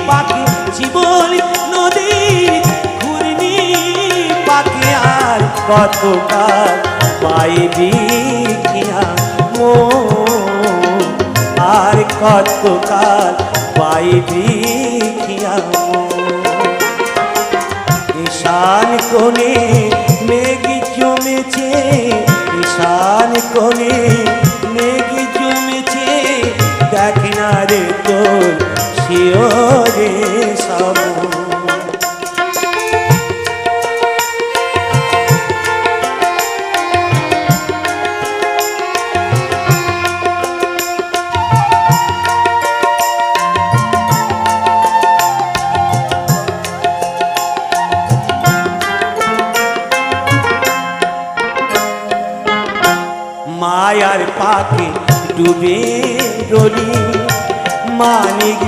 পাকে জীবন নদীর ঘূর্ণি পাকে আর কতকাল পাইবি কিয়া মন আর কতকাল পাইবি কিয়া ঈশান কোণে মেঘ জমেছে ঈশান কোণে মেঘ জমেছে দেখ না রে তোর শিওরে সব মায়ার পাকে ডুবে রলি মানিক